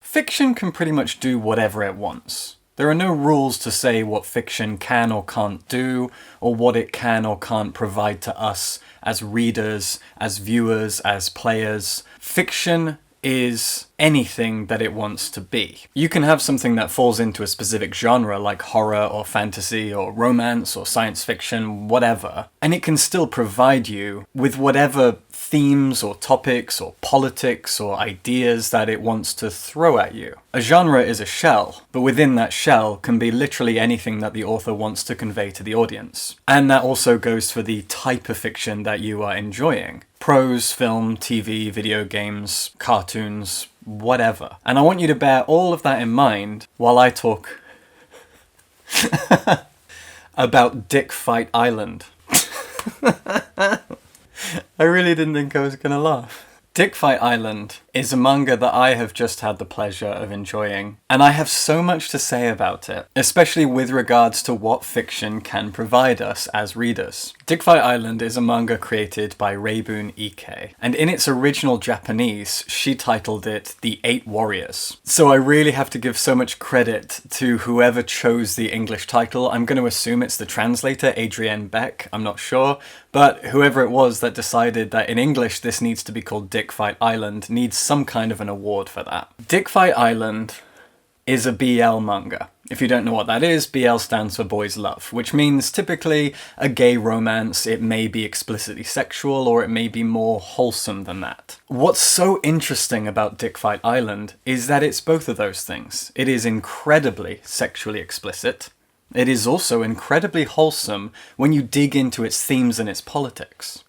Fiction can pretty much do whatever it wants. There are no rules to say what fiction can or can't do, or what it can or can't provide to us as readers, as viewers, as players. Fiction is anything that it wants to be. You can have something that falls into a specific genre like horror or fantasy or romance or science fiction, whatever, and it can still provide you with whatever themes or topics or politics or ideas that it wants to throw at you. A genre is a shell, but within that shell can be literally anything that the author wants to convey to the audience. And that also goes for the type of fiction that you are enjoying. Prose, film, TV, video games, cartoons, whatever. And I want you to bear all of that in mind while I talk about Dick Fight Island. I really didn't think I was gonna laugh. Dick Fight Island is a manga that I have just had the pleasure of enjoying, and I have so much to say about it, especially with regards to what fiction can provide us as readers. Dick Fight Island is a manga created by Reibun Ike, and in its original Japanese, she titled it The Eight Warriors. So I really have to give so much credit to whoever chose the English title. I'm going to assume it's the translator, Adrienne Beck, I'm not sure, but whoever it was that decided that in English this needs to be called Dick Fight Island needs some kind of an award for that. Dick Fight Island is a BL manga. If you don't know what that is, BL stands for Boys Love, which means typically a gay romance. It may be explicitly sexual or it may be more wholesome than that. What's so interesting about Dick Fight Island is that it's both of those things. It is incredibly sexually explicit. It is also incredibly wholesome when you dig into its themes and its politics.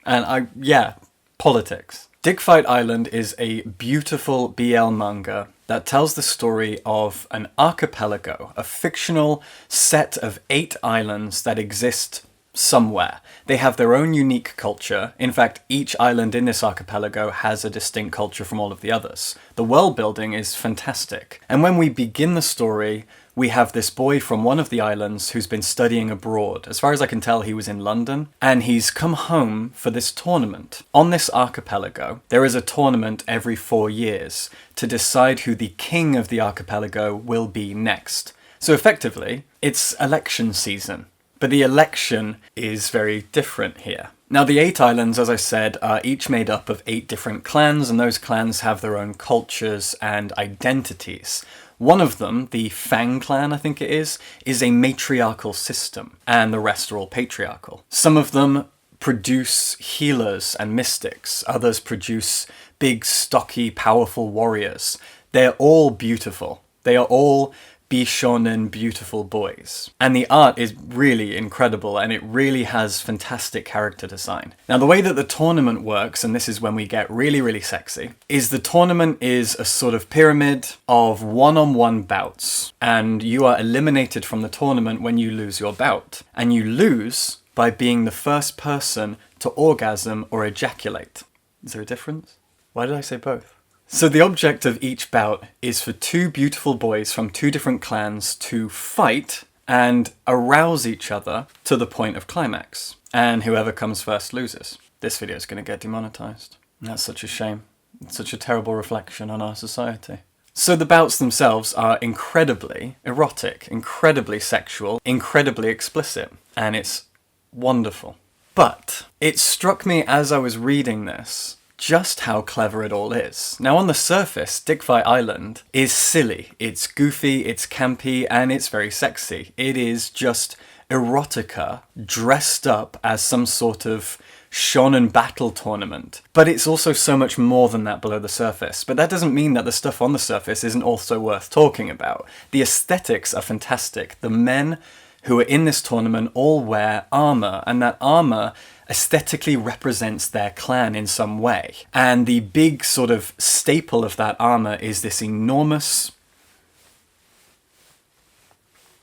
Politics. Dick Fight Island is a beautiful BL manga that tells the story of an archipelago, a fictional set of 8 islands that exist somewhere. They have their own unique culture. In fact, each island in this archipelago has a distinct culture from all of the others. The world building is fantastic. And when we begin the story, we have this boy from one of the islands who's been studying abroad. As far as I can tell, he was in London, and he's come home for this tournament. On this archipelago, there is a tournament every 4 years to decide who the king of the archipelago will be next. So effectively, it's election season. But the election is very different here. Now, the 8 islands, as I said, are each made up of 8 different clans, and those clans have their own cultures and identities. One of them, the Fang clan, I think it is a matriarchal system, and the rest are all patriarchal. Some of them produce healers and mystics. Others produce big, stocky, powerful warriors. They're all beautiful. They are all Bishonen beautiful boys. And the art is really incredible, and it really has fantastic character design. Now, the way that the tournament works, and this is when we get really, really sexy, is the tournament is a sort of pyramid of one-on-one bouts, and you are eliminated from the tournament when you lose your bout. And you lose by being the first person to orgasm or ejaculate. Is there a difference? Why did I say both? So the object of each bout is for 2 beautiful boys from 2 different clans to fight and arouse each other to the point of climax. And whoever comes first loses. This video is going to get demonetized. That's such a shame. It's such a terrible reflection on our society. So the bouts themselves are incredibly erotic, incredibly sexual, incredibly explicit, and it's wonderful. But it struck me as I was reading this just how clever it all is. Now, on the surface, Dick Fight Island is silly, it's goofy, it's campy, and it's very sexy. It is just erotica dressed up as some sort of shonen battle tournament. But it's also so much more than that below the surface. But that doesn't mean that the stuff on the surface isn't also worth talking about. The aesthetics are fantastic. The men who are in this tournament all wear armor, and that armor aesthetically represents their clan in some way. And the big sort of staple of that armor is this enormous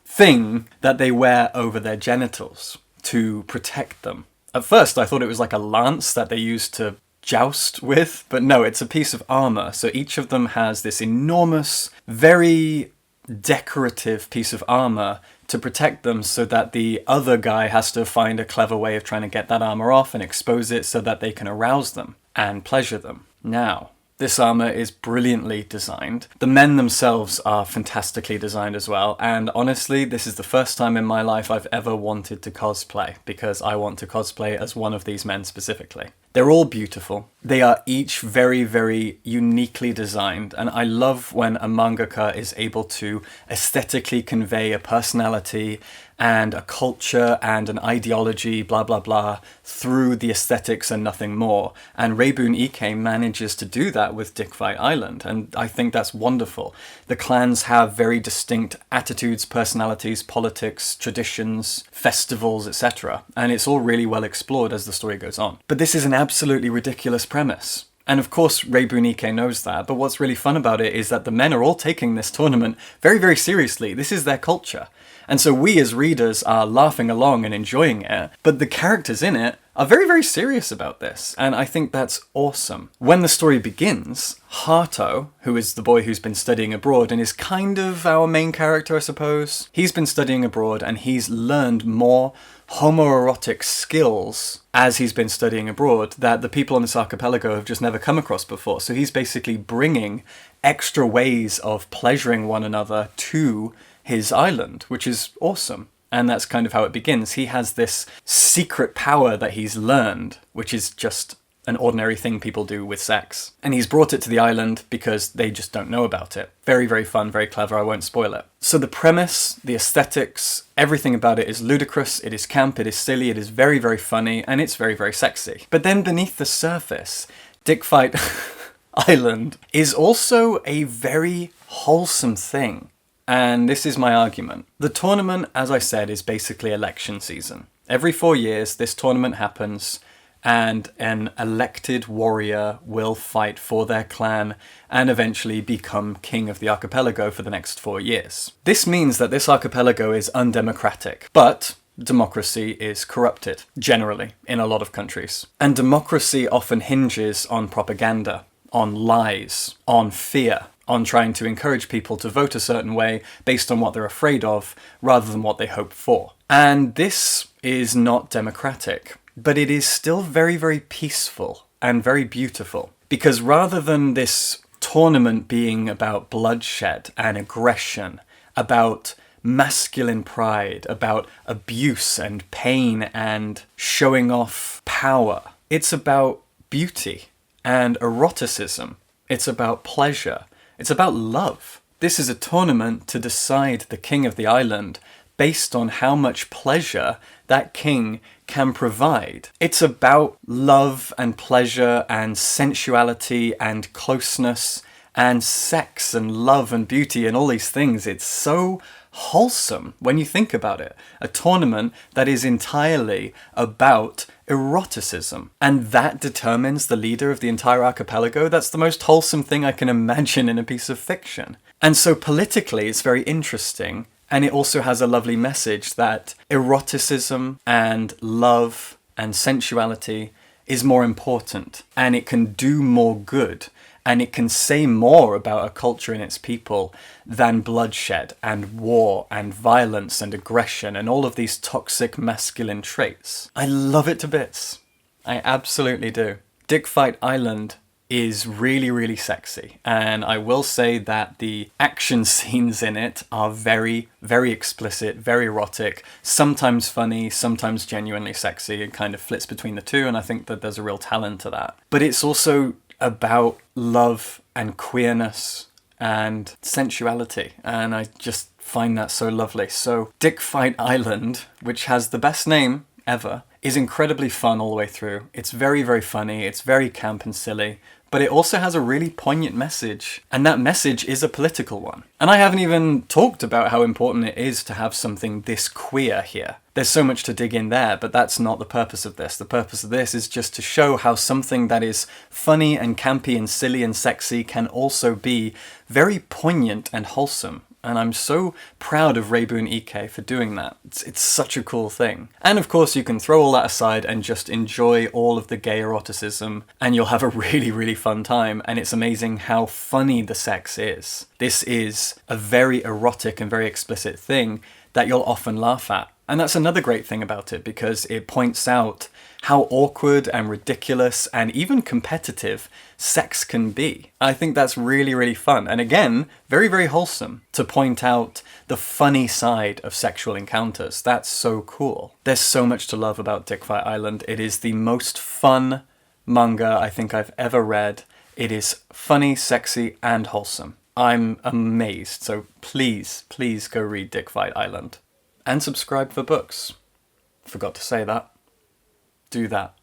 thing that they wear over their genitals to protect them. At first I thought it was like a lance that they used to joust with, but no, it's a piece of armor. So each of them has this enormous, very decorative piece of armor to protect them, so that the other guy has to find a clever way of trying to get that armor off and expose it so that they can arouse them and pleasure them. Now, This armor is brilliantly designed. The men themselves are fantastically designed as well, and honestly, this is the first time in my life I've ever wanted to cosplay, because I want to cosplay as one of these men specifically. They're all beautiful. They are each very, very uniquely designed, and I love when a mangaka is able to aesthetically convey a personality and a culture and an ideology, blah, blah, blah, through the aesthetics and nothing more. And Reibun Ike manages to do that with Dick Fight Island, and I think that's wonderful. The clans have very distinct attitudes, personalities, politics, traditions, festivals, etc. And it's all really well explored as the story goes on. But this is an absolutely ridiculous premise. And of course, Reibun Ike knows that, but what's really fun about it is that the men are all taking this tournament very, very seriously. This is their culture. And so we as readers are laughing along and enjoying it, but the characters in it are very, very serious about this, and I think that's awesome. When the story begins, Hato, who is the boy who's been studying abroad and is kind of our main character, I suppose, he's been studying abroad and he's learned more homoerotic skills as he's been studying abroad that the people on this archipelago have just never come across before. So he's basically bringing extra ways of pleasuring one another to his island, which is awesome. And that's kind of how it begins. He has this secret power that he's learned, which is just an ordinary thing people do with sex. And he's brought it to the island because they just don't know about it. Very, very fun, very clever, I won't spoil it. So the premise, the aesthetics, everything about it is ludicrous, it is camp, it is silly, it is very, very funny, and it's very, very sexy. But then beneath the surface, Dick Fight Island is also a very wholesome thing. And this is my argument. The tournament, as I said, is basically election season. Every 4 years, this tournament happens, and an elected warrior will fight for their clan and eventually become king of the archipelago for the next 4 years. This means that this archipelago is undemocratic, but democracy is corrupted, generally, in a lot of countries. And democracy often hinges on propaganda, on lies, on fear, on trying to encourage people to vote a certain way based on what they're afraid of, rather than what they hope for. And this is not democratic, but it is still very, very peaceful and very beautiful. Because rather than this tournament being about bloodshed and aggression, about masculine pride, about abuse and pain and showing off power, it's about beauty and eroticism. It's about pleasure. It's about love. This is a tournament to decide the king of the island based on how much pleasure that king can provide. It's about love and pleasure and sensuality and closeness and sex and love and beauty and all these things. It's so wholesome when you think about it. A tournament that is entirely about eroticism. And that determines the leader of the entire archipelago. That's the most wholesome thing I can imagine in a piece of fiction. And so politically, it's very interesting. And it also has a lovely message that eroticism and love and sensuality is more important. And it can do more good. And it can say more about a culture and its people than bloodshed and war and violence and aggression and all of these toxic masculine traits. I love it to bits. I absolutely do. Dick Fight Island is really, really sexy. And I will say that the action scenes in it are very, very explicit, very erotic, sometimes funny, sometimes genuinely sexy. It kind of flits between the two, and I think that there's a real talent to that. But it's also about love and queerness and sensuality, and I just find that so lovely. So Dick Fight Island, which has the best name ever, is incredibly fun all the way through. It's very, very funny, it's very camp and silly, but it also has a really poignant message, and that message is a political one. And I haven't even talked about how important it is to have something this queer here. There's so much to dig in there, but that's not the purpose of this. The purpose of this is just to show how something that is funny and campy and silly and sexy can also be very poignant and wholesome. And I'm so proud of Reibun Ike for doing that. It's such a cool thing. And of course you can throw all that aside and just enjoy all of the gay eroticism, and you'll have a really, really fun time. And it's amazing how funny the sex is. This is a very erotic and very explicit thing that you'll often laugh at. And that's another great thing about it, because it points out how awkward and ridiculous and even competitive sex can be. I think that's really, really fun. And again, very, very wholesome to point out the funny side of sexual encounters. That's so cool. There's so much to love about Dick Fight Island. It is the most fun manga I think I've ever read. It is funny, sexy, and wholesome. I'm amazed. So please, please go read Dick Fight Island. And subscribe for books. Forgot to say that. Do that.